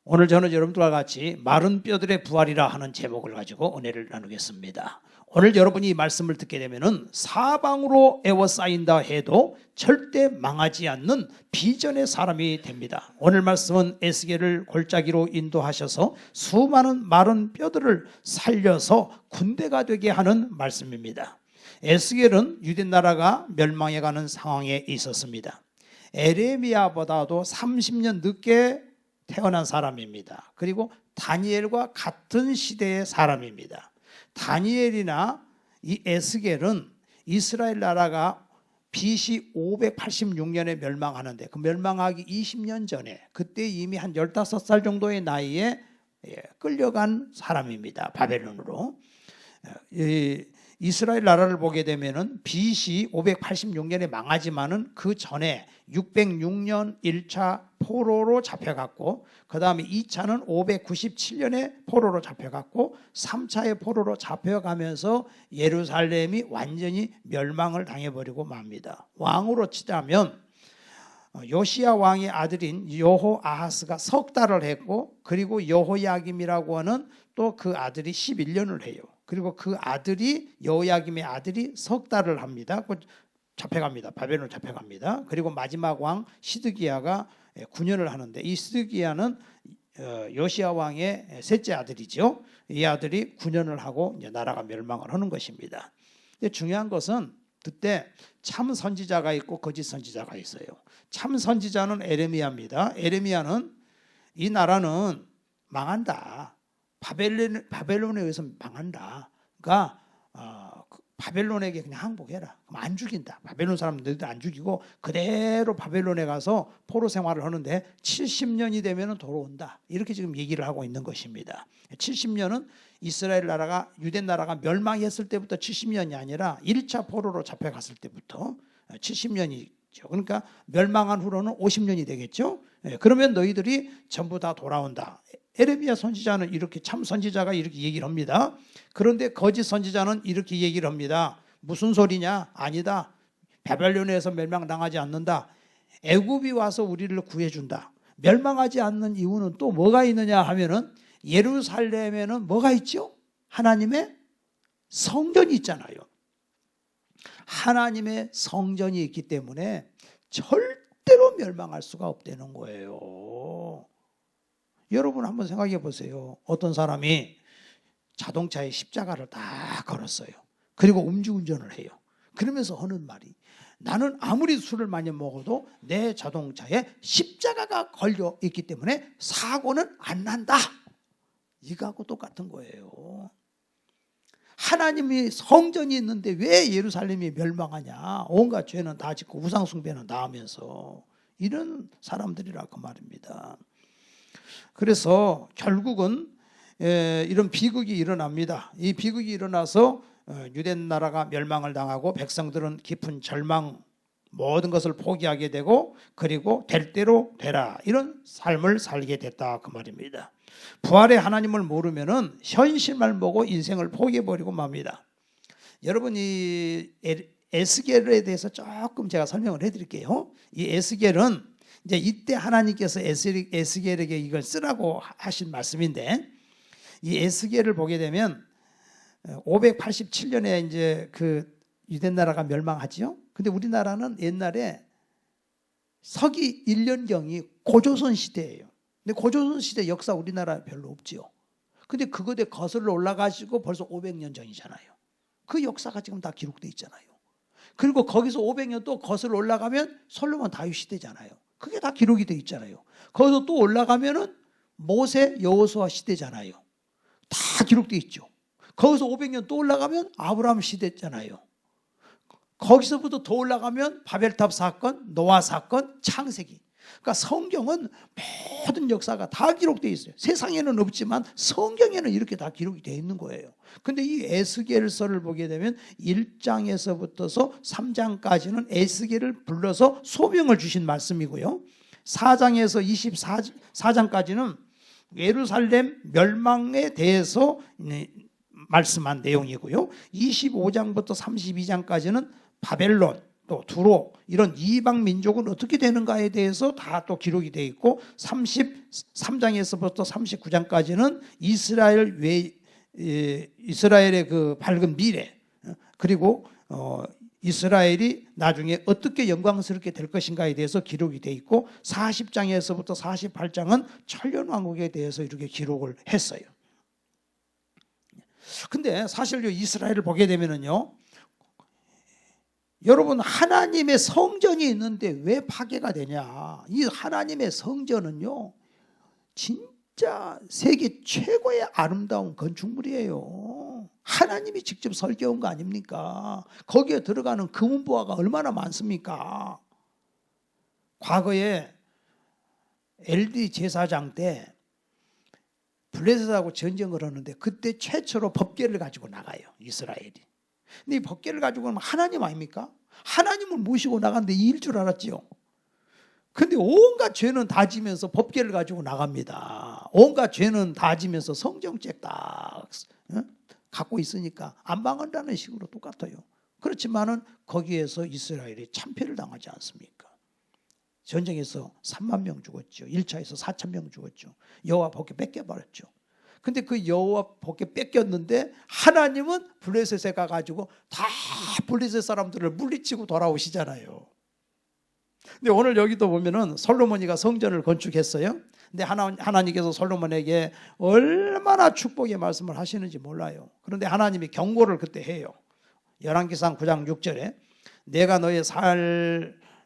오늘 저는 여러분들과 같이 마른 뼈들의 부활이라 하는 제목을 가지고 은혜를 나누겠습니다. 오늘 여러분이 이 말씀을 듣게 되면은 사방으로 에워싸인다 해도 절대 망하지 않는 비전의 사람이 됩니다. 오늘 말씀은 에스겔을 골짜기로 인도하셔서 수많은 마른 뼈들을 살려서 군대가 되게 하는 말씀입니다. 에스겔은 유대 나라가 멸망해가는 상황에 있었습니다. 에레미야보다도 30년 늦게 태어난 사람입니다. 그리고 다니엘과 같은 시대의 사람입니다. 다니엘이나 이 에스겔은 이스라엘 나라가 BC 586년에 멸망하는데 그 멸망하기 20년 전에 그때 이미 한 15살 정도의 나이에 끌려간 사람입니다. 바벨론으로. 이스라엘 나라를 보게 되면은 BC 586년에 망하지만은 그 전에 606년 1차 포로로 잡혀갔고 그 다음에 2차는 597년에 포로로 잡혀갔고 3차의 포로로 잡혀가면서 예루살렘이 완전히 멸망을 당해버리고 맙니다. 왕으로 치자면 요시야 왕의 아들인 여호아하스가 석 달을 했고 그리고 여호야김이라고 하는 또 그 아들이 11년을 해요. 그리고 그 아들이 여호야김의 아들이 석 달을 합니다. 잡혀갑니다. 바벨론 잡혀갑니다. 그리고 마지막 왕 시드기야가 9년을 하는데 이 시드기야는 요시야 왕의 셋째 아들이죠. 이 아들이 9년을 하고 이제 나라가 멸망을 하는 것입니다. 근데 중요한 것은 그때 참 선지자가 있고 거짓 선지자가 있어요. 참 선지자는 에레미야입니다. 에레미야는 이 나라는 망한다. 바벨론에 의해서 망한다. 그러니까 바벨론에게 그냥 항복해라. 그럼 안 죽인다. 바벨론 사람들도 안 죽이고 그대로 바벨론에 가서 포로 생활을 하는데 70년이 되면 돌아온다. 이렇게 지금 얘기를 하고 있는 것입니다. 70년은 이스라엘 나라가 유대 나라가 멸망했을 때부터 70년이 아니라 1차 포로로 잡혀갔을 때부터 70년이죠. 그러니까 멸망한 후로는 50년이 되겠죠. 그러면 너희들이 전부 다 돌아온다. 에레미야 선지자는 이렇게 참 선지자가 이렇게 얘기를 합니다. 그런데 거짓 선지자는 이렇게 얘기를 합니다. 무슨 소리냐? 아니다. 바벨론에서 멸망당하지 않는다. 애굽이 와서 우리를 구해준다. 멸망하지 않는 이유는 또 뭐가 있느냐 하면은 예루살렘에는 뭐가 있죠? 하나님의 성전이 있잖아요. 하나님의 성전이 있기 때문에 절대로 멸망할 수가 없다는 거예요. 여러분 한번 생각해 보세요. 어떤 사람이 자동차에 십자가를 딱 걸었어요. 그리고 음주운전을 해요. 그러면서 하는 말이 나는 아무리 술을 많이 먹어도 내 자동차에 십자가가 걸려 있기 때문에 사고는 안 난다. 이거하고 똑같은 거예요. 하나님이 성전이 있는데 왜 예루살렘이 멸망하냐. 온갖 죄는 다 짓고 우상숭배는 다 하면서 이런 사람들이라고 말입니다. 그래서 결국은 이런 비극이 일어납니다. 이 비극이 일어나서 유대 나라가 멸망을 당하고 백성들은 깊은 절망 모든 것을 포기하게 되고 그리고 될 대로 되라 이런 삶을 살게 됐다 그 말입니다. 부활의 하나님을 모르면은 현실만 보고 인생을 포기해버리고 맙니다. 여러분이 에스겔에 대해서 조금 제가 설명을 해드릴게요. 이 에스겔은 이제 이때 하나님께서 에스겔에게 이걸 쓰라고 하신 말씀인데 이 에스겔을 보게 되면 587년에 이제 그 유대 나라가 멸망하지요. 근데 우리나라는 옛날에 서기 1년경이 고조선 시대예요. 근데 고조선 시대 역사 우리나라 별로 없지요. 근데 그거에 거슬러 올라가시고 벌써 500년 전이잖아요. 그 역사가 지금 다 기록되어 있잖아요. 그리고 거기서 500년 또 거슬러 올라가면 솔로몬 다윗 시대잖아요. 그게 다 기록이 되어 있잖아요. 거기서 또 올라가면은 모세 여호수아 시대잖아요. 다 기록되어 있죠. 거기서 500년 또 올라가면 아브라함 시대잖아요. 거기서부터 더 올라가면 바벨탑 사건, 노아 사건, 창세기. 그러니까 성경은 모든 역사가 다 기록되어 있어요. 세상에는 없지만 성경에는 이렇게 다 기록이 되어 있는 거예요. 근데 이 에스겔서를 보게 되면 1장에서부터서 3장까지는 에스겔을 불러서 소명을 주신 말씀이고요. 4장에서 24장까지는 예루살렘 멸망에 대해서 말씀한 내용이고요. 25장부터 32장까지는 바벨론 또 두로 이런 이방 민족은 어떻게 되는가에 대해서 다 또 기록이 되어 있고 33장에서부터 39장까지는 이스라엘의 그 밝은 미래 그리고 이스라엘이 나중에 어떻게 영광스럽게 될 것인가에 대해서 기록이 되어 있고 40장에서부터 48장은 천년왕국에 대해서 이렇게 기록을 했어요. 근데 사실 이스라엘을 보게 되면은요, 여러분 하나님의 성전이 있는데 왜 파괴가 되냐? 이 하나님의 성전은요 진짜 세계 최고의 아름다운 건축물이에요. 하나님이 직접 설계한 거 아닙니까? 거기에 들어가는 금은보화가 얼마나 많습니까? 과거에 LD 제사장 때 블레셋하고 전쟁을 하는데 그때 최초로 법궤를 가지고 나가요, 이스라엘이. 근데 이 법궤를 가지고 가면 하나님 아닙니까? 하나님을 모시고 나갔는데 이일 줄 알았지요. 근데 온갖 죄는 다 지면서 법궤를 가지고 나갑니다. 온갖 죄는 다 지면서 성경책 딱 갖고 있으니까 안 망한다는 식으로 똑같아요. 그렇지만은 거기에서 이스라엘이 참패를 당하지 않습니까? 전쟁에서 3만 명 죽었죠. 1차에서 4천 명 죽었죠. 여호와 법궤 뺏겨버렸죠. 근데 그 여호와 법궤 뺏겼는데 하나님은 블레셋에 가가지고 다 블레셋 사람들을 물리치고 돌아오시잖아요. 근데 오늘 여기도 보면은 솔로몬이가 성전을 건축했어요. 근데 하나님께서 솔로몬에게 얼마나 축복의 말씀을 하시는지 몰라요. 그런데 하나님이 경고를 그때 해요. 열왕기상 9장 6절에 내가 너의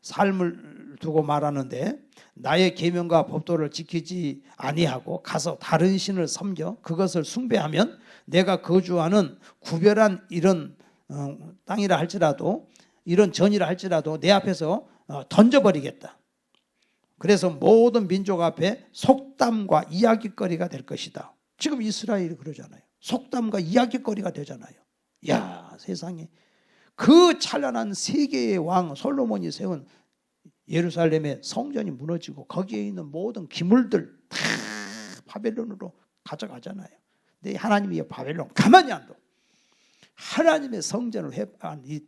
삶을 두고 말하는데 나의 계명과 법도를 지키지 아니하고 가서 다른 신을 섬겨 그것을 숭배하면 내가 거주하는 구별한 이런 땅이라 할지라도 이런 전이라 할지라도 내 앞에서 던져버리겠다. 그래서 모든 민족 앞에 속담과 이야기거리가 될 것이다. 지금 이스라엘이 그러잖아요. 속담과 이야기거리가 되잖아요. 야, 세상에 그 찬란한 세계의 왕 솔로몬이 세운 예루살렘의 성전이 무너지고 거기에 있는 모든 기물들 다 바벨론으로 가져가잖아요. 근데 하나님이 바벨론 가만히 안 둬. 하나님의 성전을 회복한 이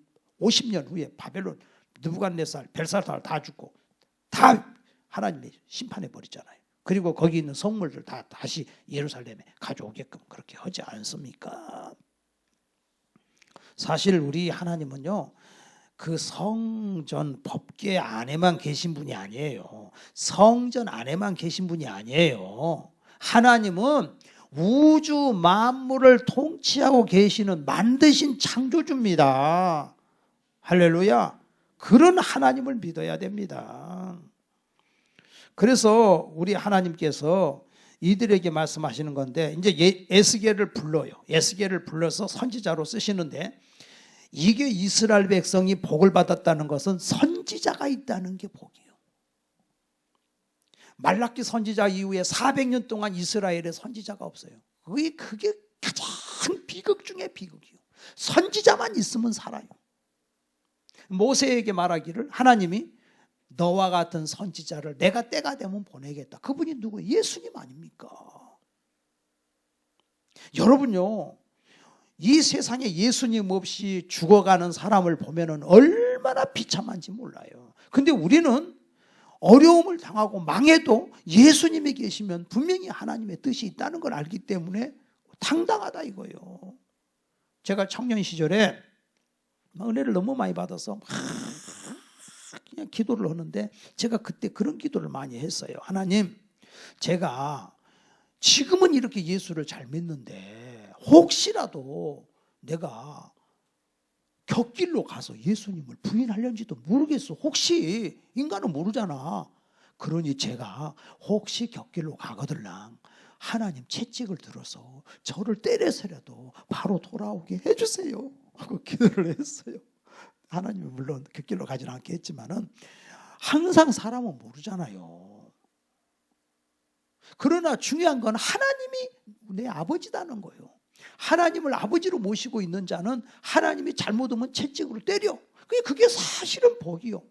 50년 후에 바벨론 느부갓네살, 벨사살 다 죽고 다 하나님이 심판해 버리잖아요. 그리고 거기 있는 성물들 다 다시 예루살렘에 가져오게끔 그렇게 하지 않습니까? 사실 우리 하나님은요, 그 성전 법궤 안에만 계신 분이 아니에요. 성전 안에만 계신 분이 아니에요. 하나님은 우주 만물을 통치하고 계시는 만드신 창조주입니다. 할렐루야. 그런 하나님을 믿어야 됩니다. 그래서 우리 하나님께서 이들에게 말씀하시는 건데 이제 에스겔을 불러요. 에스겔을 불러서 선지자로 쓰시는데 이게 이스라엘 백성이 복을 받았다는 것은 선지자가 있다는 게 복이에요. 말라기 선지자 이후에 400년 동안 이스라엘에 선지자가 없어요. 그게 가장 비극 중에 비극이에요. 선지자만 있으면 살아요. 모세에게 말하기를 하나님이 너와 같은 선지자를 내가 때가 되면 보내겠다. 그분이 누구예요? 예수님 아닙니까? 여러분요, 이 세상에 예수님 없이 죽어가는 사람을 보면은 얼마나 비참한지 몰라요. 근데 우리는 어려움을 당하고 망해도 예수님이 계시면 분명히 하나님의 뜻이 있다는 걸 알기 때문에 당당하다 이거예요. 제가 청년 시절에 은혜를 너무 많이 받아서 그냥 기도를 하는데 제가 그때 그런 기도를 많이 했어요. 하나님, 제가 지금은 이렇게 예수를 잘 믿는데 혹시라도 내가 곁길로 가서 예수님을 부인하려는지도 모르겠어. 혹시 인간은 모르잖아. 그러니 제가 혹시 곁길로 가거들랑 하나님 채찍을 들어서 저를 때려서라도 바로 돌아오게 해주세요 하고 기도를 했어요. 하나님은 물론 곁길로 가지는 않겠지만은 항상 사람은 모르잖아요. 그러나 중요한 건 하나님이 내 아버지다는 거예요. 하나님을 아버지로 모시고 있는 자는 하나님이 잘못하면 채찍으로 때려. 그게 사실은 복이요.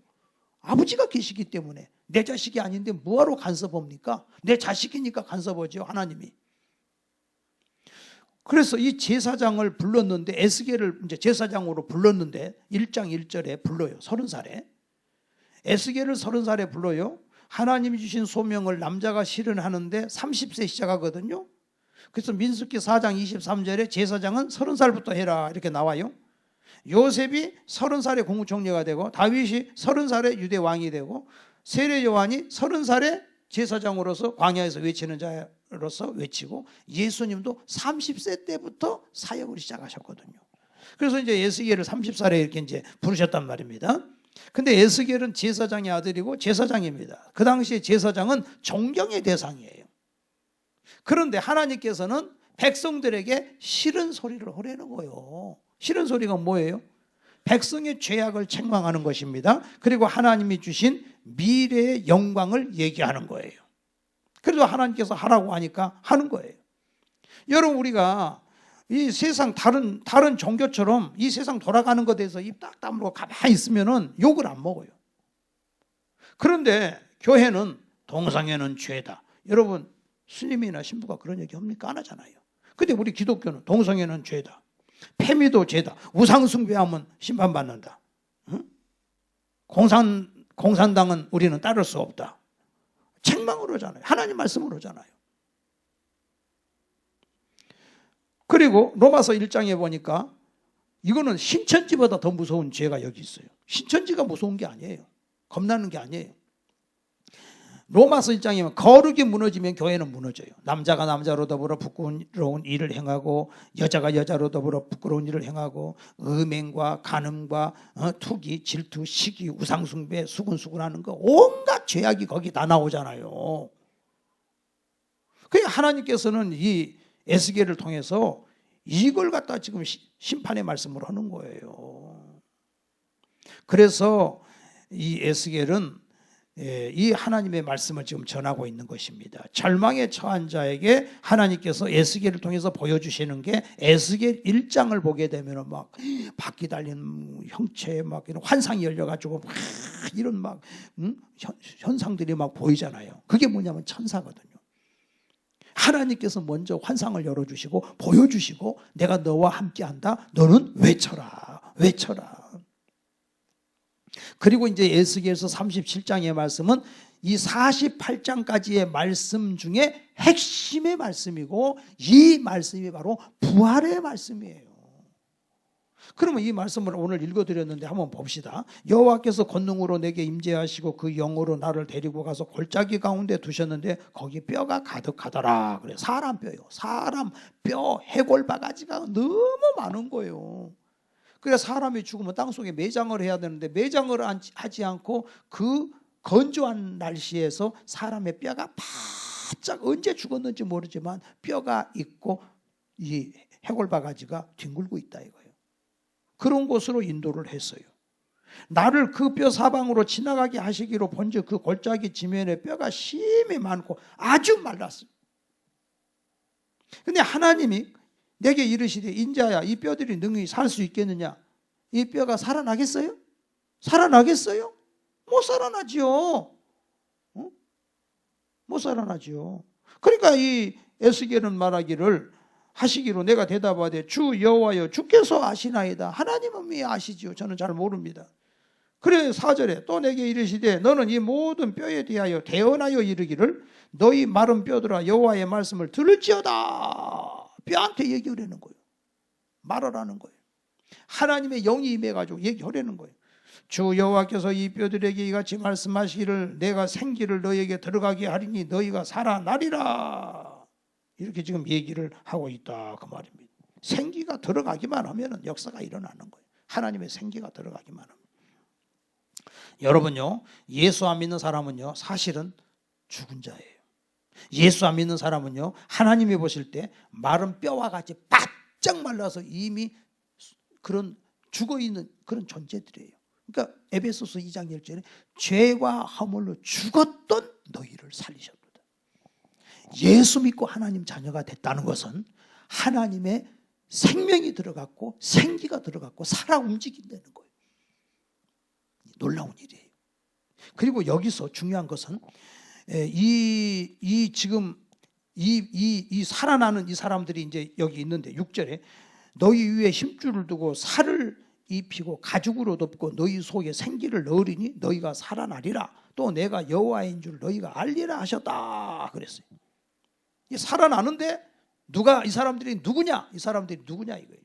아버지가 계시기 때문에 내 자식이 아닌데 뭐하러 간섭합니까? 내 자식이니까 간섭하죠, 하나님이. 그래서 이 제사장을 불렀는데, 에스겔을 이제 제사장으로 불렀는데 1장 1절에 불러요. 30살에. 에스겔을 30살에 불러요. 하나님이 주신 소명을 남자가 실현하는데 30세 시작하거든요. 그래서 민수기 4장 23절에 제사장은 30살부터 해라 이렇게 나와요. 요셉이 30살에 국무총리가 되고, 다윗이 30살에 유대 왕이 되고, 세례 요한이 30살에 제사장으로서 광야에서 외치는 자로서 외치고, 예수님도 30세 때부터 사역을 시작하셨거든요. 그래서 이제 에스겔을 30살에 이렇게 이제 부르셨단 말입니다. 근데 에스겔은 제사장의 아들이고 제사장입니다. 그 당시에 제사장은 존경의 대상이에요. 그런데 하나님께서는 백성들에게 싫은 소리를 하라는 거예요. 싫은 소리가 뭐예요? 백성의 죄악을 책망하는 것입니다. 그리고 하나님이 주신 미래의 영광을 얘기하는 거예요. 그래서 하나님께서 하라고 하니까 하는 거예요. 여러분, 우리가 이 세상 다른 종교처럼 이 세상 돌아가는 것에 대해서 입 딱 다물고 가만히 있으면 욕을 안 먹어요. 그런데 교회는 동성애는 죄다. 여러분, 스님이나 신부가 그런 얘기 합니까? 안 하잖아요. 근데 우리 기독교는 동성애는 죄다, 페미도 죄다, 우상숭배하면 심판받는다, 공산당은 우리는 따를 수 없다, 책망을 하잖아요. 하나님 말씀을 하잖아요. 그리고 로마서 1장에 보니까 이거는 신천지보다 더 무서운 죄가 여기 있어요. 신천지가 무서운 게 아니에요. 겁나는 게 아니에요. 로마서 1장이면 거룩이 무너지면 교회는 무너져요. 남자가 남자로 더불어 부끄러운 일을 행하고, 여자가 여자로 더불어 부끄러운 일을 행하고, 음행과 간음과 투기, 질투, 시기, 우상숭배, 수군수군하는 거, 온갖 죄악이 거기 다 나오잖아요. 그러니까 하나님께서는 이 에스겔을 통해서 이걸 갖다 지금 심판의 말씀을 하는 거예요. 그래서 이 에스겔은 이 하나님의 말씀을 지금 전하고 있는 것입니다. 절망에 처한 자에게 하나님께서 에스겔을 통해서 보여주시는 게, 에스겔 1장을 보게 되면 막 바퀴 달린 형체에 막 이런 환상이 열려가지고 막 이런 막 현상들이 막 보이잖아요. 그게 뭐냐면 천사거든요. 하나님께서 먼저 환상을 열어주시고 보여주시고, 내가 너와 함께한다, 너는 외쳐라, 외쳐라. 그리고 이제 에스겔서 37장의 말씀은 이 48장까지의 말씀 중에 핵심의 말씀이고, 이 말씀이 바로 부활의 말씀이에요. 그러면 이 말씀을 오늘 읽어드렸는데 한번 봅시다. 여호와께서 권능으로 내게 임재하시고 그 영으로 나를 데리고 가서 골짜기 가운데 두셨는데 거기 뼈가 가득하더라. 그래, 사람 뼈요. 사람 뼈, 해골바가지가 너무 많은 거예요. 그래서 사람이 죽으면 땅속에 매장을 해야 되는데 매장을 하지 않고 그 건조한 날씨에서 사람의 뼈가 바짝, 언제 죽었는지 모르지만 뼈가 있고 이 해골바가지가 뒹굴고 있다 이거예요. 그런 곳으로 인도를 했어요. 나를 그 뼈 사방으로 지나가게 하시기로 본즉 그 골짜기 지면에 뼈가 심히 많고 아주 말랐어요. 근데 하나님이 내게 이르시되, 인자야, 이 뼈들이 능히 살 수 있겠느냐? 이 뼈가 살아나겠어요? 살아나겠어요? 못 살아나지요. 못 살아나지요. 그러니까 이 에스겔은 말하기를 하시기로, 내가 대답하되 주 여호와여, 주께서 아시나이다. 하나님은 미 아시지요. 저는 잘 모릅니다. 그래 4절에 또 내게 이르시되, 너는 이 모든 뼈에 대하여 대언하여 이르기를, 너희 마른 뼈들아 여호와의 말씀을 들을지어다. 뼈한테 얘기하라는 거예요. 말하라는 거예요. 하나님의 영이 임해가지고 얘기하라는 거예요. 주 여호와께서 이 뼈들에게 이같이 말씀하시기를, 내가 생기를 너희에게 들어가게 하리니 너희가 살아나리라. 이렇게 지금 얘기를 하고 있다 그 말입니다. 생기가 들어가기만 하면 역사가 일어나는 거예요. 하나님의 생기가 들어가기만 하면. 여러분요, 예수 안 믿는 사람은요 사실은 죽은 자예요. 예수 안 믿는 사람은요, 하나님이 보실 때 마른 뼈와 같이 바짝 말라서 이미 그런 죽어있는 그런 존재들이에요. 그러니까 에베소서 2장 1절에 죄와 허물로 죽었던 너희를 살리셨도다. 예수 믿고 하나님 자녀가 됐다는 것은 하나님의 생명이 들어갔고 생기가 들어갔고 살아 움직인다는 거예요. 놀라운 일이에요. 그리고 여기서 중요한 것은 이 지금 이 살아나는 이 사람들이 이제 여기 있는데 6절에 너희 위에 힘줄을 두고 살을 입히고 가죽으로 덮고 너희 속에 생기를 넣으리니 너희가 살아나리라. 또 내가 여호와인 줄 너희가 알리라 하셨다 그랬어요. 이 살아나는데 누가 이 사람들이 누구냐? 이 사람들이 누구냐 이거예요.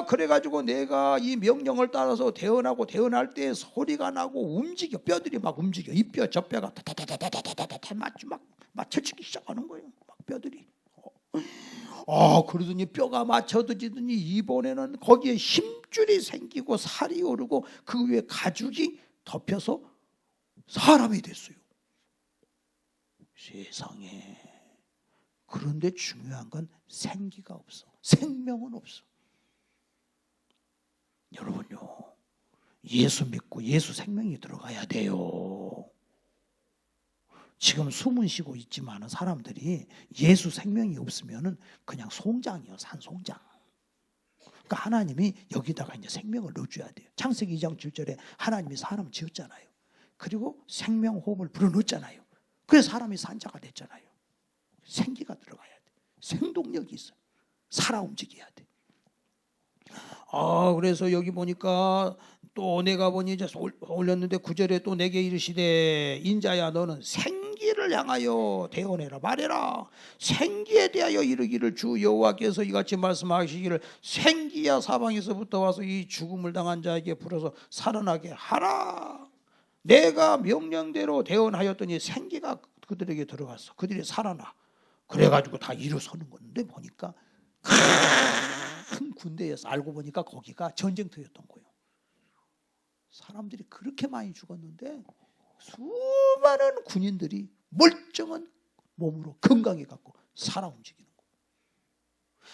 그래가지고 내가 이 명령을 따라서 태어나고 태어날 때 소리가 나고 움직여. 뼈들이 막 움직여. 이 뼈 저 뼈가 타타타타타타타타 막 맞춰지기 시작하는 거예요. 막 뼈들이. 그러더니 뼈가 맞춰지더니 이번에는 거기에 힘줄이 생기고 살이 오르고 그 위에 가죽이 덮여서 사람이 됐어요. 세상에. 그런데 중요한 건 생기가 없어. 생명은 없어. 여러분요, 예수 믿고 예수 생명이 들어가야 돼요. 지금 숨은 쉬고 있지 많은 사람들이 예수 생명이 없으면 그냥 송장이요, 산송장. 그러니까 하나님이 여기다가 이제 생명을 넣어줘야 돼요. 창세기 2장 7절에 하나님이 사람을 지었잖아요. 그리고 생명 호흡을 불어넣었잖아요. 그래서 사람이 산자가 됐잖아요. 생기가 들어가야 돼. 생동력이 있어. 살아 움직여야 돼. 그래서 여기 보니까 또 내가 보니 이제 올렸는데 9절에 또 내게 이르시되 인자야 너는 생기를 향하여 대언해라 말해라. 생기에 대하여 이르기를 주 여호와께서 이같이 말씀하시기를 생기야 사방에서부터 와서 이 죽음을 당한 자에게 불어서 살아나게 하라. 내가 명령대로 대언하였더니 생기가 그들에게 들어갔어. 그들이 살아나. 그래가지고 다 일어서는 건데 보니까 큰 군대에서 알고 보니까 거기가 전쟁터였던 거예요. 사람들이 그렇게 많이 죽었는데 수많은 군인들이 멀쩡한 몸으로 건강해 갖고 살아 움직이는 거예요.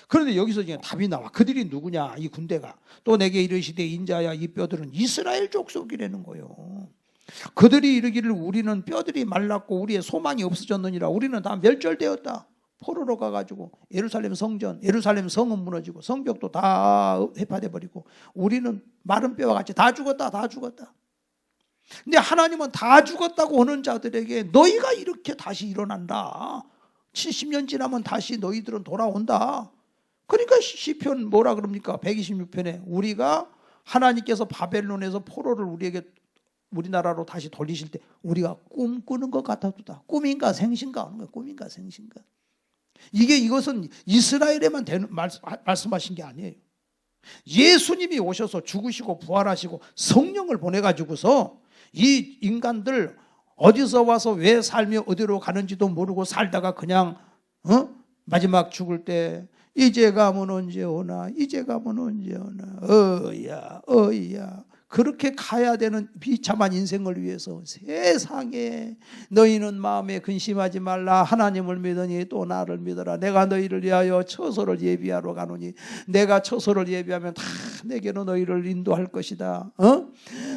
그런데 여기서 이제 답이 나와. 그들이 누구냐? 이 군대가. 또 내게 이르시되 인자야 이 뼈들은 이스라엘 족속이라는 거예요. 그들이 이르기를 우리는 뼈들이 말랐고 우리의 소망이 없어졌느니라. 우리는 다 멸절되었다. 포로로 가가지고 예루살렘 성전, 예루살렘 성은 무너지고 성벽도 다 해파돼 버리고 우리는 마른 뼈와 같이 다 죽었다, 다 죽었다. 근데 하나님은 다 죽었다고 하는 자들에게 너희가 이렇게 다시 일어난다. 70년 지나면 다시 너희들은 돌아온다. 그러니까 시편 뭐라 그럽니까? 126편에 우리가 하나님께서 바벨론에서 포로를 우리나라로 다시 돌리실 때 우리가 꿈꾸는 것 같아도다. 꿈인가 생신가 하는 거야. 꿈인가 생신가. 이것은 이스라엘에만 말씀하신 게 아니에요. 예수님이 오셔서 죽으시고 부활하시고 성령을 보내가지고서 이 인간들 어디서 와서 왜 살며 어디로 가는지도 모르고 살다가 그냥 마지막 죽을 때 이제 가면 언제 오나 이제 가면 언제 오나 어이야 그렇게 가야 되는 비참한 인생을 위해서 세상에 너희는 마음에 근심하지 말라. 하나님을 믿으니 또 나를 믿어라. 내가 너희를 위하여 처소를 예비하러 가노니 내가 처소를 예비하면 다 내게로 너희를 인도할 것이다.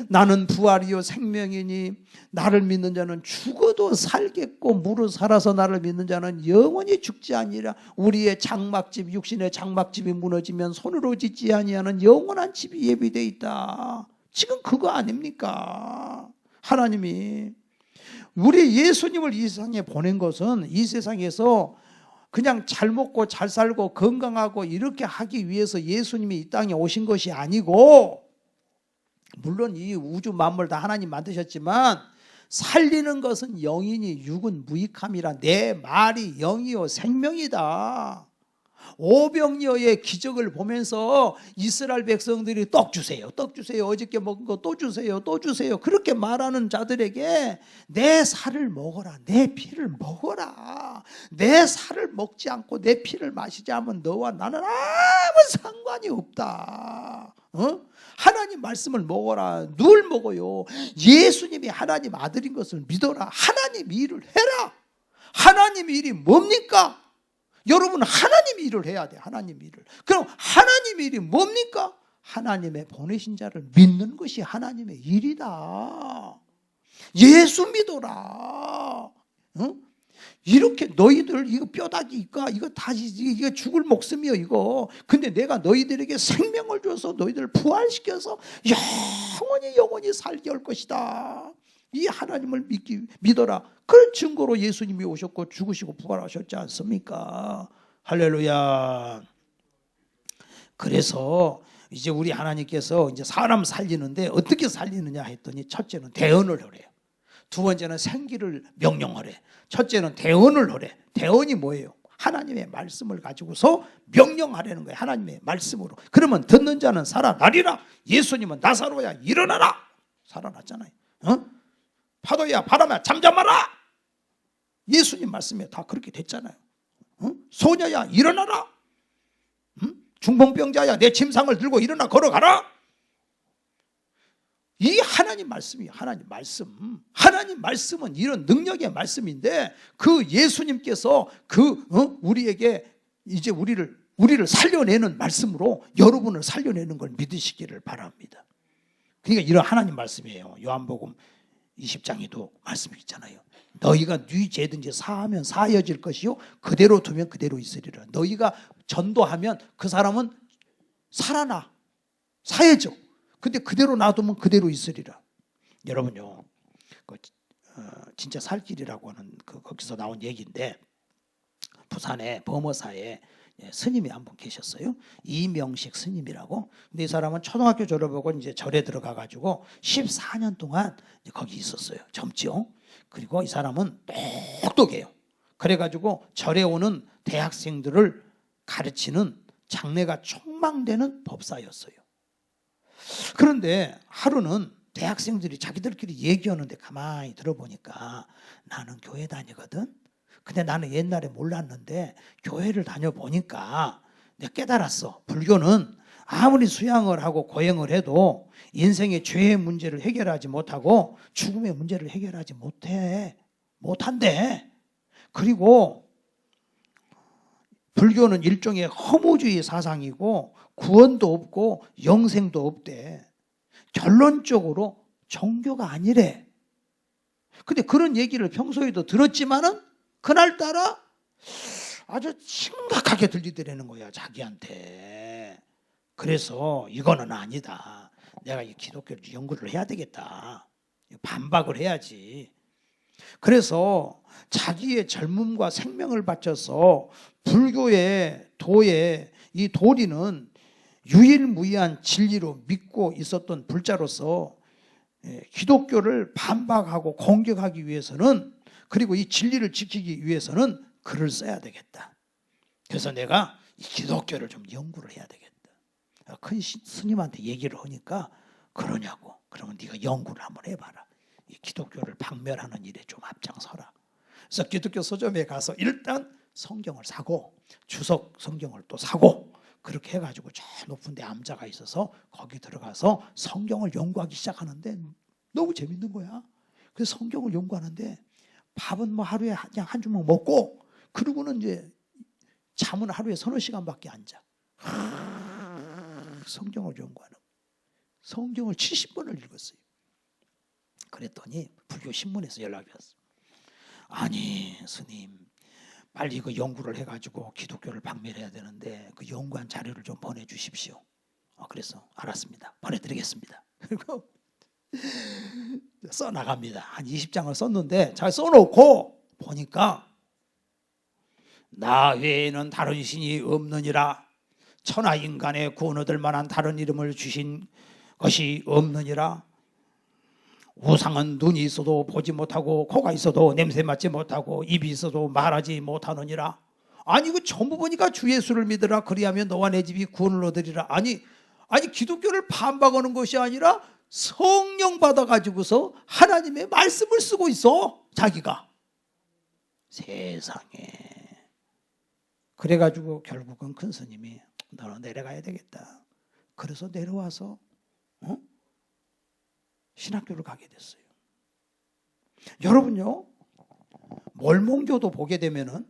나는 부활이요 생명이니 나를 믿는 자는 죽어도 살겠고 무릇 살아서 나를 믿는 자는 영원히 죽지 아니라. 우리의 장막집 육신의 장막집이 무너지면 손으로 짓지 아니하는 영원한 집이 예비되어 있다. 지금 그거 아닙니까? 하나님이 우리 예수님을 이 세상에 보낸 것은 이 세상에서 그냥 잘 먹고 잘 살고 건강하고 이렇게 하기 위해서 예수님이 이 땅에 오신 것이 아니고, 물론 이 우주 만물 다 하나님 만드셨지만 살리는 것은 영이니 육은 무익함이라. 내 말이 영이요 생명이다. 오병이어의 기적을 보면서 이스라엘 백성들이 떡 주세요, 떡 주세요, 어저께 먹은 거 또 주세요, 또 주세요 그렇게 말하는 자들에게 내 살을 먹어라, 내 피를 먹어라. 내 살을 먹지 않고 내 피를 마시지 않으면 너와 나는 아무 상관이 없다. 하나님 말씀을 먹어라. 늘 먹어요. 예수님이 하나님 아들인 것을 믿어라. 하나님 일을 해라. 하나님 일이 뭡니까? 여러분 하나님 일을 해야 돼. 하나님 일을. 그럼 하나님 일이 뭡니까? 하나님의 보내신 자를 믿는 것이 하나님의 일이다. 예수 믿어라. 이렇게 너희들 이거 뼈다귀가 이거 다시 이거 죽을 목숨이요 이거. 근데 내가 너희들에게 생명을 줘서 너희들을 부활시켜서 영원히 살게 할 것이다. 이 하나님을 믿어라. 그 증거로 예수님이 오셨고 죽으시고 부활하셨지 않습니까? 할렐루야. 그래서 이제 우리 하나님께서 이제 사람 살리는데 어떻게 살리느냐 했더니, 첫째는 대언을 하래요. 두 번째는 생기를 명령하래. 첫째는 대언을 하래. 대언이 뭐예요? 하나님의 말씀을 가지고서 명령하라는 거예요. 하나님의 말씀으로. 그러면 듣는 자는 살아나리라. 예수님은 나사로야 일어나라. 살아났잖아요. 파도야 바람아 잠잠하라. 예수님 말씀에 다 그렇게 됐잖아요. 소녀야 일어나라. 중풍병자야 내 침상을 들고 일어나 걸어가라. 이 하나님 말씀이에요. 하나님 말씀. 하나님 말씀은 이런 능력의 말씀인데, 그 예수님께서 우리에게 이제 우리를 살려내는 말씀으로 여러분을 살려내는 걸 믿으시기를 바랍니다. 그러니까 이런 하나님 말씀이에요. 요한복음 20장에도 말씀이 있잖아요. 너희가 네 죄든지 사하면 사하여질 것이요 그대로 두면 그대로 있으리라. 너희가 전도하면 그 사람은 살아나 사해져. 근데 그대로 놔두면 그대로 있으리라. 여러분요, 진짜 살 길이라고 하는 거기서 나온 얘기인데, 부산의 범어사에 스님이 한 분 계셨어요. 이명식 스님이라고. 근데 이 사람은 초등학교 졸업하고 이제 절에 들어가 가지고 14년 동안 거기 있었어요. 젊죠. 그리고 이 사람은 똑똑해요. 그래가지고 절에 오는 대학생들을 가르치는 장래가 촉망되는 법사였어요. 그런데 하루는 대학생들이 자기들끼리 얘기하는데 가만히 들어보니까, 나는 교회 다니거든. 근데 나는 옛날에 몰랐는데 교회를 다녀보니까 내가 깨달았어. 불교는 아무리 수양을 하고 고행을 해도 인생의 죄의 문제를 해결하지 못하고 죽음의 문제를 해결하지 못한대. 그리고 불교는 일종의 허무주의 사상이고 구원도 없고 영생도 없대. 결론적으로 종교가 아니래. 근데 그런 얘기를 평소에도 들었지만은 그날따라 아주 심각하게 들리더라는 거야, 자기한테. 그래서 이거는 아니다. 내가 이 기독교를 연구를 해야 되겠다. 반박을 해야지. 그래서 자기의 젊음과 생명을 바쳐서 불교의 도에, 이 도리는 유일무이한 진리로 믿고 있었던 불자로서 기독교를 반박하고 공격하기 위해서는, 그리고 이 진리를 지키기 위해서는 글을 써야 되겠다. 그래서 내가 이 기독교를 좀 연구를 해야 되겠다. 큰 스님한테 얘기를 하니까 그러냐고. 그러면 네가 연구를 한번 해봐라. 이 기독교를 박멸하는 일에 좀 앞장서라. 그래서 기독교 서점에 가서 일단 성경을 사고 주석 성경을 또 사고, 그렇게 해가지고 저 높은 데 암자가 있어서 거기 들어가서 성경을 연구하기 시작하는데 너무 재밌는 거야. 그래서 성경을 연구하는데 밥은 뭐 하루에 그냥 한 주먹 먹고, 그러고는 이제 잠은 하루에 서너 시간밖에 안 자. 성경을 연구하는, 성경을 70번을 읽었어요. 그랬더니 불교 신문에서 연락이 왔어. 아니 스님, 빨리 이거 연구를 해가지고 기독교를 박멸해야 되는데 그 연구한 자료를 좀 보내주십시오. 그래서 알았습니다. 보내드리겠습니다. 그리고 써나갑니다. 한 20장을 썼는데 잘 써놓고 보니까, 나 외에는 다른 신이 없느니라. 천하 인간의 구원 얻을 만한 다른 이름을 주신 것이 없느니라. 우상은 눈이 있어도 보지 못하고, 코가 있어도 냄새 맡지 못하고, 입이 있어도 말하지 못하느니라. 아니 이거 전부 보니까 주 예수를 믿으라. 그리하면 너와 내 집이 구원을 얻으리라. 아니 기독교를 반박하는 것이 아니라 성령 받아가지고서 하나님의 말씀을 쓰고 있어, 자기가. 세상에. 그래가지고 결국은 큰 스님이 너는 내려가야 되겠다. 그래서 내려와서 신학교를 가게 됐어요. 여러분요, 몰몬교도 보게 되면은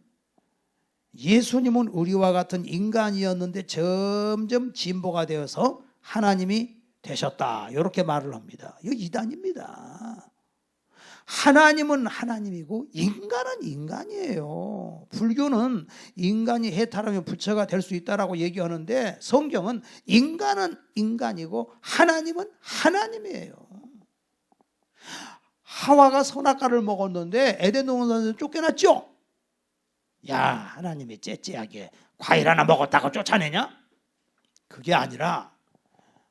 예수님은 우리와 같은 인간이었는데 점점 진보가 되어서 하나님이 되셨다, 이렇게 말을 합니다. 이거 이단입니다. 하나님은 하나님이고 인간은 인간이에요. 불교는 인간이 해탈하면 부처가 될 수 있다라고 얘기하는데, 성경은 인간은 인간이고 하나님은 하나님이에요. 하와가 선악과를 먹었는데 에덴 동산에서 쫓겨났죠. 야, 하나님이 째째하게 과일 하나 먹었다고 쫓아내냐? 그게 아니라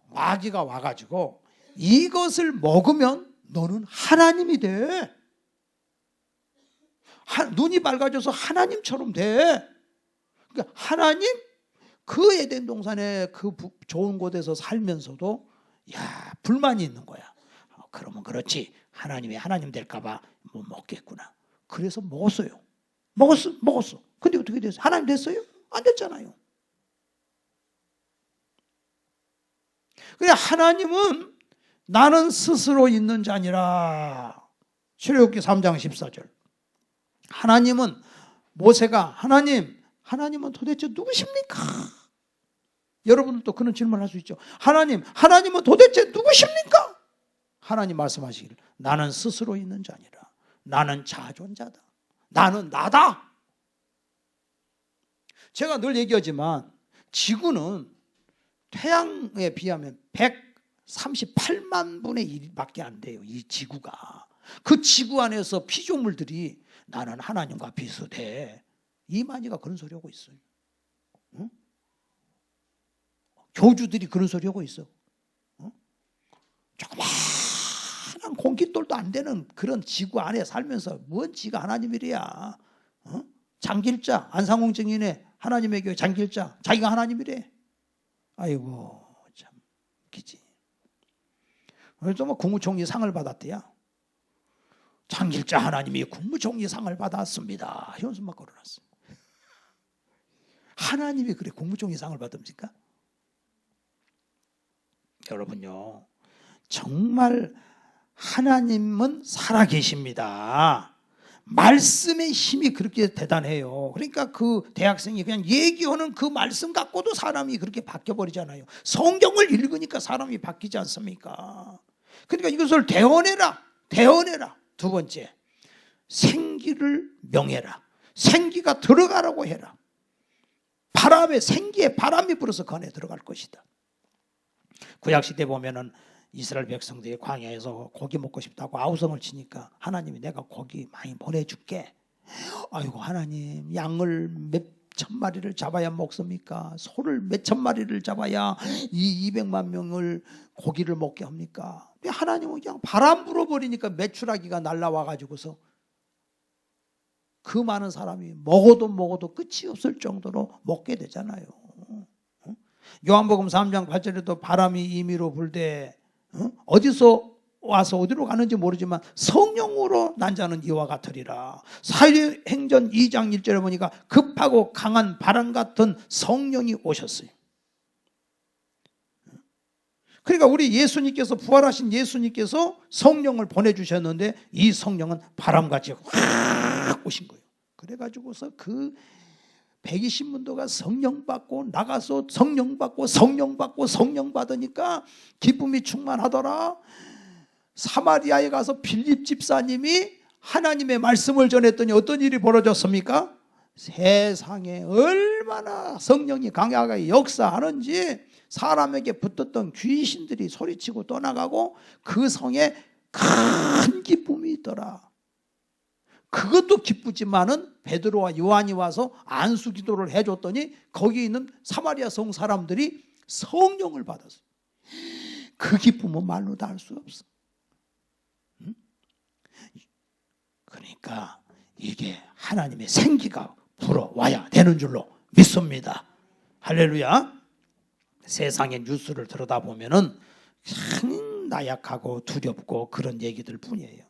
마귀가 와가지고 이것을 먹으면 너는 하나님이 돼. 눈이 밝아져서 하나님처럼 돼. 그러니까 하나님, 그 에덴 동산에 그 좋은 곳에서 살면서도 불만이 있는 거야. 그러면 그렇지, 하나님이 하나님 될까봐 뭐 먹겠구나. 그래서 먹었어요. 먹었어. 근데 어떻게 됐어요? 하나님 됐어요? 안 됐잖아요. 그냥 하나님은 나는 스스로 있는 자니라. 출애굽기 3장 14절. 하나님은 모세가 하나님은 도대체 누구십니까? 여러분들도 그런 질문을 할 수 있죠. 하나님은 도대체 누구십니까? 하나님 말씀하시기를 나는 스스로 있는 자니라. 나는 자존자다. 나는 나다. 제가 늘 얘기하지만 지구는 태양에 비하면 138만 분의 1밖에 안 돼요. 이 지구가. 그 지구 안에서 피조물들이 나는 하나님과 비슷해. 이만희가 그런 소리 하고 있어요. 응? 교주들이 그런 소리 하고 있어. 응? 조그마한 공깃돌도 안 되는 그런 지구 안에 살면서 뭔 지가 하나님이랴. 응? 장길자, 안상홍 증인의 하나님의 교회 장길자, 자기가 하나님이래. 아이고 참 웃기지. 그래서 뭐 국무총리 상을 받았대야. 장길자 하나님이 국무총리 상을 받았습니다. 현수막 걸어놨어. 하나님이 그래 국무총리 상을 받습니까? 여러분요, 정말 하나님은 살아계십니다. 말씀의 힘이 그렇게 대단해요. 그러니까 그 대학생이 그냥 얘기하는 그 말씀 갖고도 사람이 그렇게 바뀌어버리잖아요. 성경을 읽으니까 사람이 바뀌지 않습니까? 그러니까 이것을 대언해라. 두 번째, 생기를 명해라. 생기가 들어가라고 해라. 생기에 바람이 불어서 건에 들어갈 것이다. 구약시대 보면은 이스라엘 백성들이 광야에서 고기 먹고 싶다고 아우성을 치니까 하나님이 내가 고기 많이 보내줄게. 아이고 하나님, 양을 몇 천 마리를 잡아야 먹습니까? 소를 몇 천 마리를 잡아야 이 200만 명을 고기를 먹게 합니까? 하나님은 그냥 바람 불어버리니까 메추라기가 날라와가지고서 그 많은 사람이 먹어도 끝이 없을 정도로 먹게 되잖아요. 요한복음 3장 8절에도 바람이 임의로 불되 어디서 와서 어디로 가는지 모르지만 성령으로 난 자는 이와 같으리라. 사도행전 2장 1절에 보니까 급하고 강한 바람 같은 성령이 오셨어요. 그러니까 우리 예수님께서, 부활하신 예수님께서 성령을 보내주셨는데 이 성령은 바람같이 확 오신 거예요. 그래가지고서 그 120문도가 성령 받고 나가서 성령 받고 성령 받으니까 기쁨이 충만하더라. 사마리아에 가서 빌립 집사님이 하나님의 말씀을 전했더니 어떤 일이 벌어졌습니까? 세상에 얼마나 성령이 강하게 역사하는지 사람에게 붙었던 귀신들이 소리치고 떠나가고 그 성에 큰 기쁨이 있더라. 그것도 기쁘지만은 베드로와 요한이 와서 안수 기도를 해줬더니 거기 있는 사마리아 성 사람들이 성령을 받았어요. 그 기쁨은 말로 다 할 수 없어. 그러니까 이게 하나님의 생기가 불어와야 되는 줄로 믿습니다. 할렐루야. 세상의 뉴스를 들여다보면은 참 나약하고 두렵고 그런 얘기들 뿐이에요.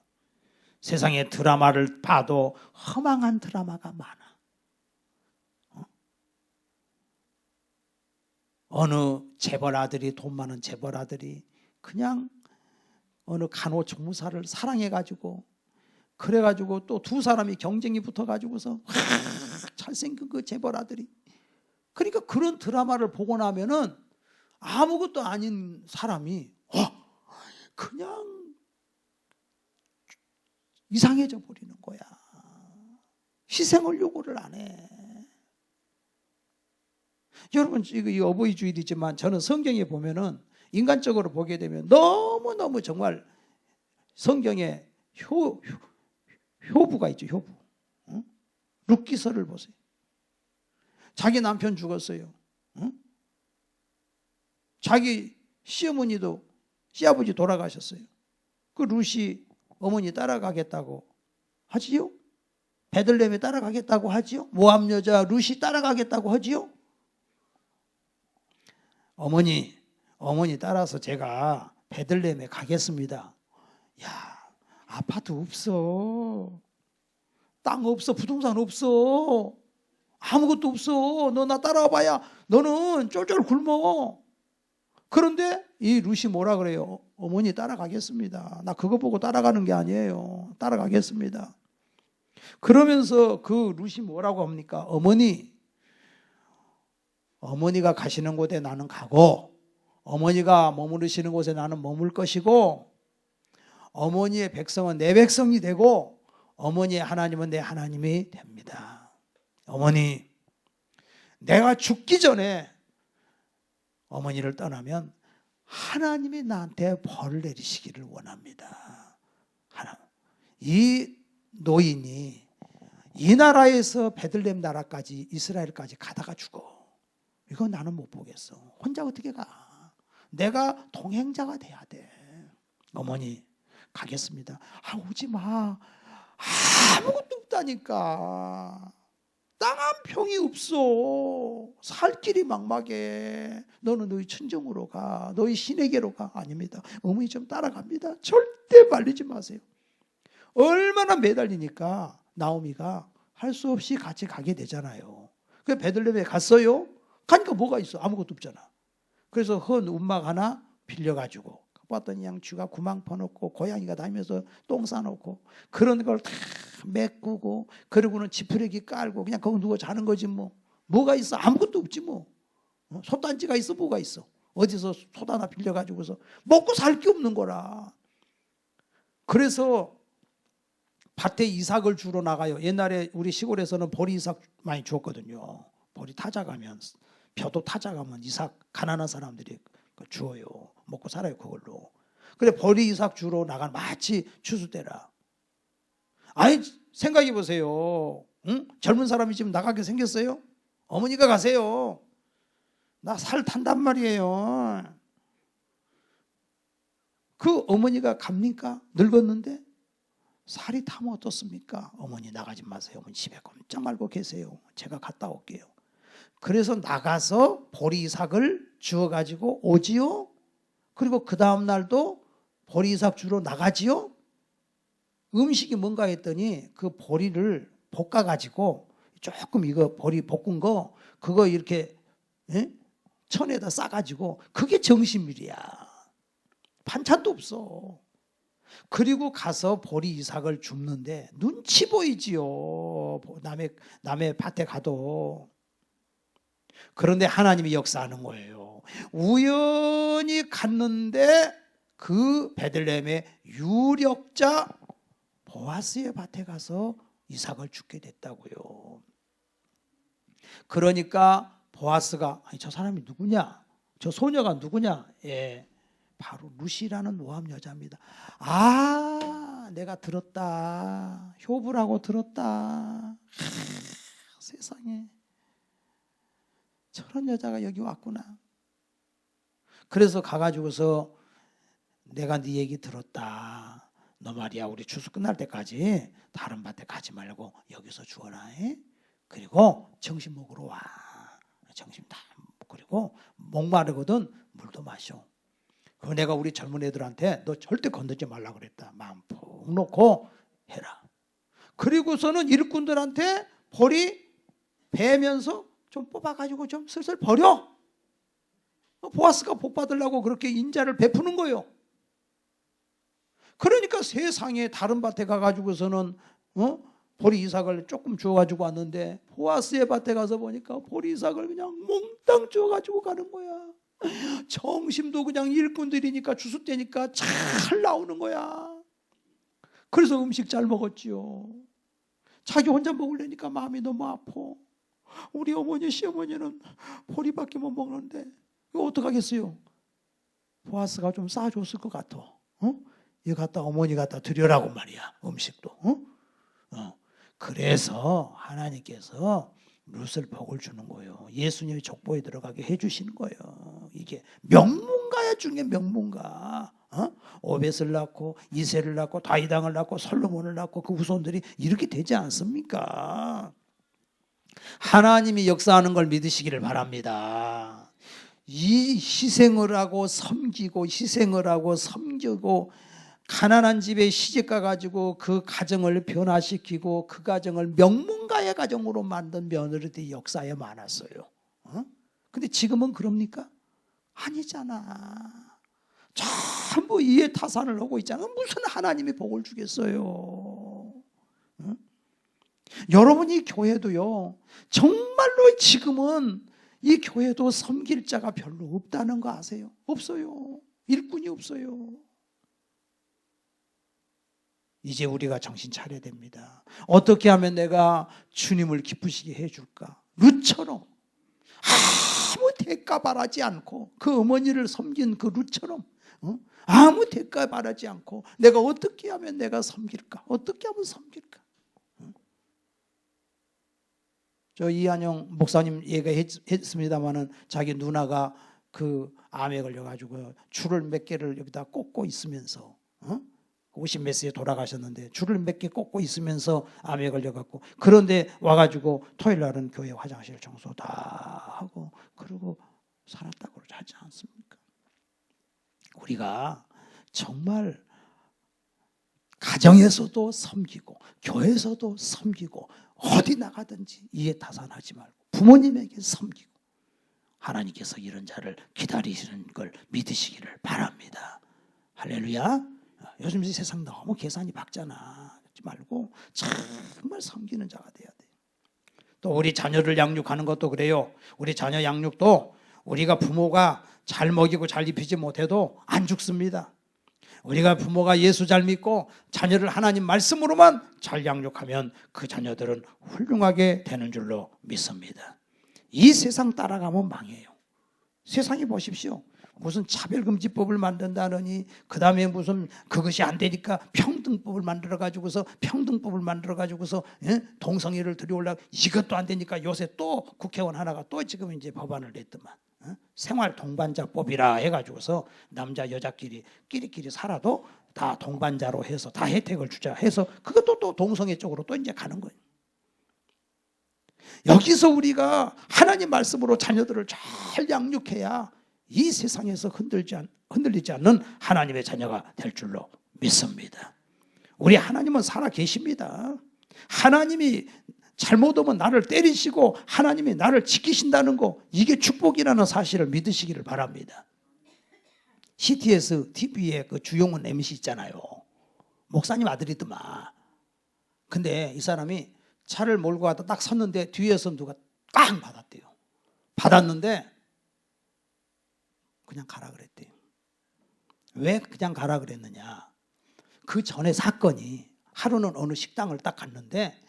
세상의 드라마를 봐도 허망한 드라마가 많아. 어느 재벌 아들이, 돈 많은 재벌 아들이 그냥 어느 간호조무사를 사랑해가지고, 그래가지고 또 두 사람이 경쟁이 붙어가지고서 잘생긴 그 재벌 아들이, 그러니까 그런 드라마를 보고 나면은 아무것도 아닌 사람이 그냥 이상해져 버리는 거야. 희생을 요구를 안 해. 여러분, 이 어버이 주일이지만 저는 성경에 보면은 인간적으로 보게 되면 너무너무 정말 성경에 효부가 있죠. 효부. 룻기서를 보세요. 자기 남편 죽었어요. 자기 시어머니도 시아버지 돌아가셨어요. 그 룻이 어머니 따라가겠다고 하지요? 베들레헴에 따라가겠다고 하지요? 모압 여자 룻이 따라가겠다고 하지요? 어머니 따라서 제가 베들레헴에 가겠습니다. 야, 아파트 없어. 땅 없어. 부동산 없어. 아무것도 없어. 너 나 따라와 봐야 너는 쫄쫄 굶어. 그런데 이 룻이 뭐라 그래요? 어머니 따라가겠습니다. 나 그거 보고 따라가는 게 아니에요. 따라가겠습니다. 그러면서 그 룻이 뭐라고 합니까? 어머니가 가시는 곳에 나는 가고 어머니가 머무르시는 곳에 나는 머물 것이고 어머니의 백성은 내 백성이 되고 어머니의 하나님은 내 하나님이 됩니다. 어머니, 내가 죽기 전에 어머니를 떠나면 하나님이 나한테 벌을 내리시기를 원합니다. 이 노인이 이 나라에서 베들레헴 나라까지 이스라엘까지 가다가 죽어. 이거 나는 못 보겠어. 혼자 어떻게 가? 내가 동행자가 돼야 돼. 어머니 가겠습니다. 오지 마. 아무것도 없다니까. 땅 한 평이 없어. 살 길이 막막해. 너는 너희 친정으로 가. 너희 시내게로 가. 아닙니다. 어머니 좀 따라갑니다. 절대 말리지 마세요. 얼마나 매달리니까 나오미가 할 수 없이 같이 가게 되잖아요. 그 베들레헴에 갔어요. 가니까 뭐가 있어? 아무것도 없잖아. 그래서 헌 움막 하나 빌려가지고 봤더니 양쥐가 구멍 퍼놓고 고양이가 다니면서 똥 싸놓고 그런 걸 다 메꾸고 그러고는 지푸레기 깔고 그냥 거기 누워 자는 거지 뭐. 뭐가 있어? 아무것도 없지 뭐. 솥단지가 있어? 뭐가 있어? 어디서 솥 하나 빌려가지고서 먹고 살 게 없는 거라. 그래서 밭에 이삭을 주러 나가요. 옛날에 우리 시골에서는 보리 이삭 많이 주었거든요. 보리 타작하면 벼도 타작하면 이삭 가난한 사람들이 주어요. 먹고 살아요 그걸로. 그래 보리 이삭 주러 나간 마치 추수 때라. 아니 생각해 보세요. 응? 젊은 사람이 지금 나가게 생겼어요? 어머니가 가세요. 나 살 탄단 말이에요. 그 어머니가 갑니까? 늙었는데 살이 타면 어떻습니까? 어머니 나가지 마세요. 어머니 집에 꼼짝 말고 계세요. 제가 갔다 올게요. 그래서 나가서 보리 이삭을 주워가지고 오지요. 그리고 그 다음 날도 보리 이삭 주러 나가지요. 음식이 뭔가 했더니 그 보리를 볶아가지고 조금 이거 보리 볶은 거 그거 이렇게 천에다 싸가지고 그게 점심일이야. 반찬도 없어. 그리고 가서 보리 이삭을 줍는데 눈치 보이지요. 남의 밭에 가도. 그런데 하나님이 역사하는 거예요. 우연히 갔는데 그 베들레헴의 유력자 보아스의 밭에 가서 이삭을 죽게 됐다고요. 그러니까 보아스가 아니 저 사람이 누구냐? 저 소녀가 누구냐? 예, 바로 룻이라는 모압 여자입니다. 아, 내가 들었다. 효부라고 들었다. 세상에 저런 여자가 여기 왔구나. 그래서 가가지고서 내가 네 얘기 들었다. 너 말이야 우리 추수 끝날 때까지 다른 밭에 가지 말고 여기서 주워라. 그리고 점심 먹으러 와. 점심 다 그리고 목마르거든 물도 마셔. 그거 내가 우리 젊은 애들한테 너 절대 건들지 말라 그랬다. 마음 푹 놓고 해라. 그리고서는 일꾼들한테 보리 베면서 좀 뽑아가지고 좀 슬슬 버려. 보아스가 복 받으려고 그렇게 인자를 베푸는 거예요. 그러니까 세상에 다른 밭에 가가지고서는 보리 이삭을 조금 주워가지고 왔는데 보아스의 밭에 가서 보니까 보리 이삭을 그냥 몽땅 주워가지고 가는 거야. 점심도 그냥 일꾼들이니까 주수 때니까 잘 나오는 거야. 그래서 음식 잘 먹었지요. 자기 혼자 먹으려니까 마음이 너무 아파. 우리 어머니 시어머니는 보리밖에 못 먹는데 이거 어떡하겠어요? 보아스가 좀 싸줬을 것 같아. 이거 갖다 어머니 갖다 드려라고 말이야. 음식도. 그래서 하나님께서 룻을 복을 주는 거예요. 예수님의 족보에 들어가게 해주시는 거예요. 이게 명문가야 중에 명문가. 오벳을 낳고 이새를 낳고 다윗왕을 낳고 솔로몬을 낳고 그 후손들이 이렇게 되지 않습니까? 하나님이 역사하는 걸 믿으시기를 바랍니다. 이 희생을 하고 섬기고 희생을 하고 섬기고 가난한 집에 시집가 가지고 그 가정을 변화시키고 그 가정을 명문가의 가정으로 만든 며느리들이 역사에 많았어요. 근데 지금은 그럽니까? 아니잖아. 전부 이해 타산을 하고 있잖아. 무슨 하나님이 복을 주겠어요? 여러분이 교회도요, 정말로 지금은 이 교회도 섬길 자가 별로 없다는 거 아세요? 없어요. 일꾼이 없어요. 이제 우리가 정신 차려야 됩니다. 어떻게 하면 내가 주님을 기쁘시게 해줄까? 룻처럼 아무 대가 바라지 않고 그 어머니를 섬긴 그 룻처럼 아무 대가 바라지 않고 내가 어떻게 하면 내가 섬길까? 어떻게 하면 섬길까? 저 이한영 목사님 얘기했습니다마는 자기 누나가 그 암에 걸려가지고 줄을 몇 개를 여기다 꽂고 있으면서 50몇 세에 돌아가셨는데 줄을 몇 개 꽂고 있으면서 암에 걸려갖고 그런데 와가지고 토요일 날은 교회 화장실 청소 다 하고 그러고 살았다고 하지 않습니까? 우리가 정말 가정에서도 섬기고 교회에서도 섬기고 어디 나가든지 이해타산하지 말고 부모님에게 섬기고 하나님께서 이런 자를 기다리시는 걸 믿으시기를 바랍니다. 할렐루야. 요즘 세상 너무 계산이 박잖아. 하지 말고 정말 섬기는 자가 돼야 돼. 또 우리 자녀를 양육하는 것도 그래요. 우리 자녀 양육도 우리가 부모가 잘 먹이고 잘 입히지 못해도 안 죽습니다. 우리가 부모가 예수 잘 믿고 자녀를 하나님 말씀으로만 잘 양육하면 그 자녀들은 훌륭하게 되는 줄로 믿습니다. 이 세상 따라가면 망해요. 세상이 보십시오. 무슨 차별금지법을 만든다느니 그 다음에 무슨 그것이 안 되니까 평등법을 만들어가지고서 동성애를 들여올라 이것도 안 되니까 요새 또 국회의원 하나가 또 지금 이제 법안을 냈더만 생활 동반자법이라 해가지고서 남자 여자끼리 끼리끼리 살아도 다 동반자로 해서 다 혜택을 주자 해서 그것도 또 동성애 쪽으로 또 이제 가는 거예요. 여기서 우리가 하나님 말씀으로 자녀들을 잘 양육해야 이 세상에서 흔들리지 않는 하나님의 자녀가 될 줄로 믿습니다. 우리 하나님은 살아 계십니다. 하나님이 잘못하면 나를 때리시고 하나님이 나를 지키신다는 거 이게 축복이라는 사실을 믿으시기를 바랍니다. CTS TV에 그 주용훈 MC 있잖아요. 목사님 아들이더만. 근데 이 사람이 차를 몰고 가다 딱 섰는데 뒤에서 누가 깡 받았대요. 받았는데 그냥 가라 그랬대요. 왜 그냥 가라 그랬느냐? 그 전에 사건이 하루는 어느 식당을 딱 갔는데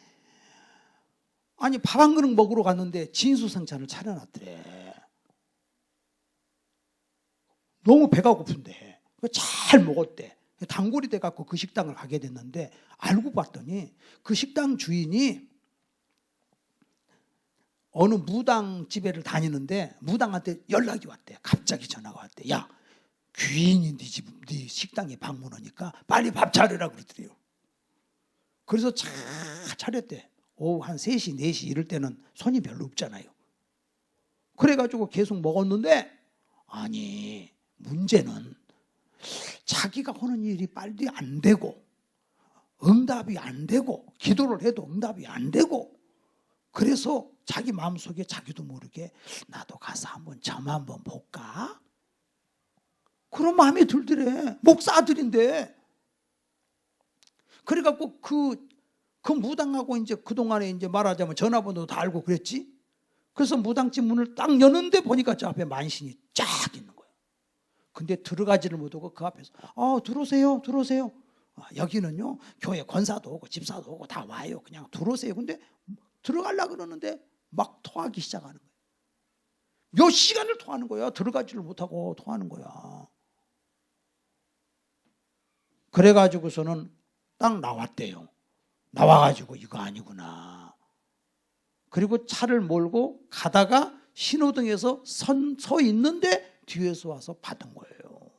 아니 밥 한 그릇 먹으러 갔는데 진수성찬을 차려놨더래. 너무 배가 고픈데 잘 먹었대. 단골이 돼갖고 그 식당을 가게 됐는데 알고 봤더니 그 식당 주인이 어느 무당 집에를 다니는데 무당한테 연락이 왔대. 갑자기 전화가 왔대. 야, 귀인이 네 식당에 방문하니까 빨리 밥 차려라 그러더래요. 그래서 잘 차렸대. 오후 한 3시, 4시 이럴 때는 손이 별로 없잖아요. 그래가지고 계속 먹었는데 아니 문제는 자기가 하는 일이 빨리 안 되고 응답이 안 되고 기도를 해도 응답이 안 되고 그래서 자기 마음속에 자기도 모르게 나도 가서 한번 점 한번 볼까? 그런 마음이 들더래. 목사 아들인데. 그래갖고 그 무당하고 이제 그동안에 이제 말하자면 전화번호도 다 알고 그랬지. 그래서 무당집 문을 딱 여는데 보니까 저 앞에 만신이 쫙 있는 거예요. 근데 들어가지를 못하고 그 앞에서 들어오세요. 여기는요 교회 권사도 오고 집사도 오고 다 와요. 그냥 들어오세요. 근데 들어가려고 그러는데 막 토하기 시작하는 거예요. 몇 시간을 토하는 거야. 들어가지를 못하고 토하는 거야. 그래가지고서는 딱 나왔대요. 나와가지고 이거 아니구나. 그리고 차를 몰고 가다가 신호등에서 서 있는데 뒤에서 와서 받은 거예요.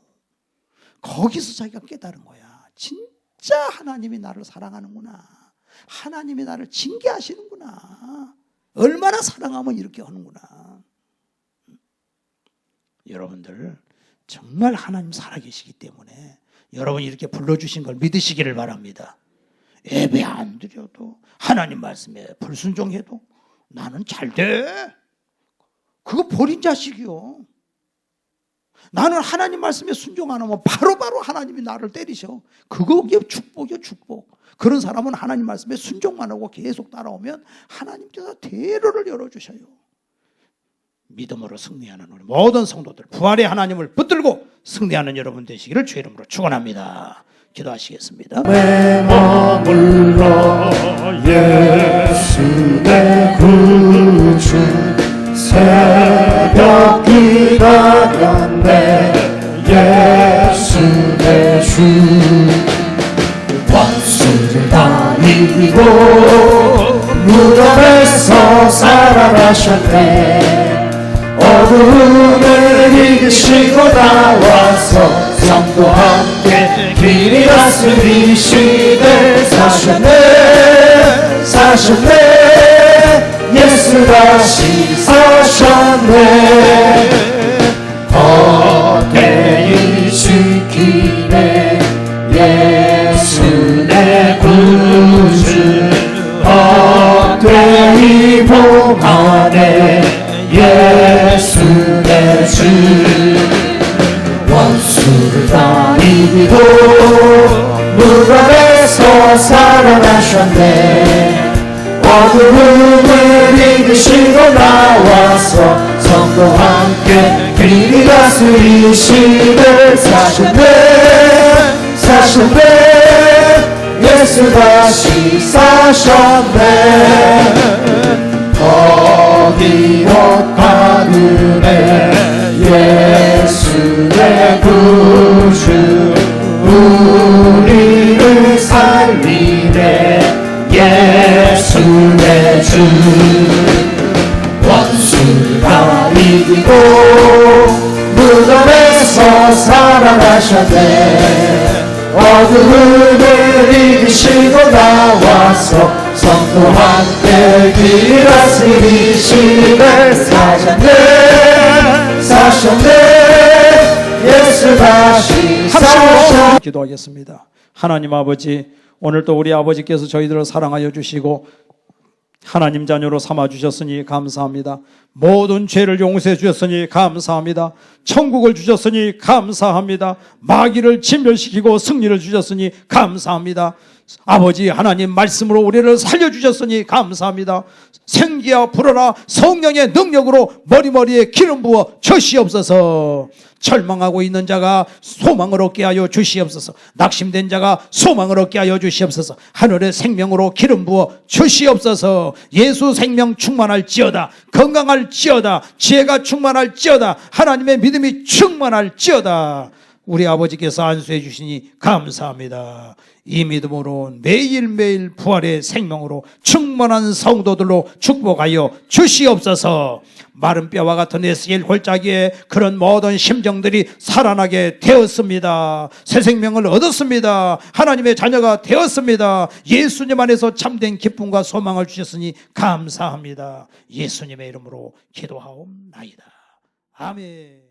거기서 자기가 깨달은 거야. 진짜 하나님이 나를 사랑하는구나. 하나님이 나를 징계하시는구나. 얼마나 사랑하면 이렇게 하는구나. 여러분들 정말 하나님 살아계시기 때문에 여러분이 이렇게 불러주신 걸 믿으시기를 바랍니다. 예배 안 드려도 하나님 말씀에 불순종해도 나는 잘 돼. 그거 버린 자식이요. 나는 하나님 말씀에 순종 안 하면 바로바로 하나님이 나를 때리셔. 그게 축복이요, 축복. 그런 사람은 하나님 말씀에 순종만 하고 계속 따라오면 하나님께서 대로를 열어주셔요. 믿음으로 승리하는 우리 모든 성도들, 부활의 하나님을 붙들고 승리하는 여러분 되시기를 주의 이름으로 축원합니다. 기도하시겠습니다. 머물러 예수 내 구주 새벽 기다렸네. 예수 내 주 원수를 다 이기고 무덤에서 살아나셨네. 어둠을 이기시고 나와서 성도와 함께 길이 다스리시되 사셨네. 사셨네. 예수 다시 사셨네. 헛되이 지키네. 예수 내 구주 헛되이 봉하네. 예수 내 주 원수를 다 이기고 무덤에서 살아나셨네. 어둠을 이기시고 나와서 성도와 함께 길이 다스리시되 사셨네. 사셨네. 예수 다시 사셨네. 어디로 가느네. 예수 내 구주 우리를 살리네. 예수 내 주 원수를 다 이기고 무덤에서 살아나셨네. 어둠을 이기시고 나와서 성도와 함께 길이 다스리시네. 사셨네. 사셨네. 예수 다시 사셨네. 기도하겠습니다. 하나님 아버지, 오늘 또 우리 아버지께서 저희들을 사랑하여 주시고 하나님 자녀로 삼아주셨으니 감사합니다. 모든 죄를 용서해 주셨으니 감사합니다. 천국을 주셨으니 감사합니다. 마귀를 진멸시키고 승리를 주셨으니 감사합니다. 아버지 하나님 말씀으로 우리를 살려주셨으니 감사합니다. 생기야 불어라 성령의 능력으로 머리머리에 기름 부어 주시옵소서. 절망하고 있는 자가 소망을 얻게 하여 주시옵소서. 낙심된 자가 소망을 얻게 하여 주시옵소서. 하늘의 생명으로 기름 부어 주시옵소서. 예수 생명 충만할지어다. 건강할지어다. 지혜가 충만할지어다. 하나님의 믿음이 충만할지어다. 우리 아버지께서 안수해 주시니 감사합니다. 이 믿음으로 매일매일 부활의 생명으로 충만한 성도들로 축복하여 주시옵소서. 마른 뼈와 같은 에스겔 골짜기에 그런 모든 심정들이 살아나게 되었습니다. 새 생명을 얻었습니다. 하나님의 자녀가 되었습니다. 예수님 안에서 참된 기쁨과 소망을 주셨으니 감사합니다. 예수님의 이름으로 기도하옵나이다. 아멘.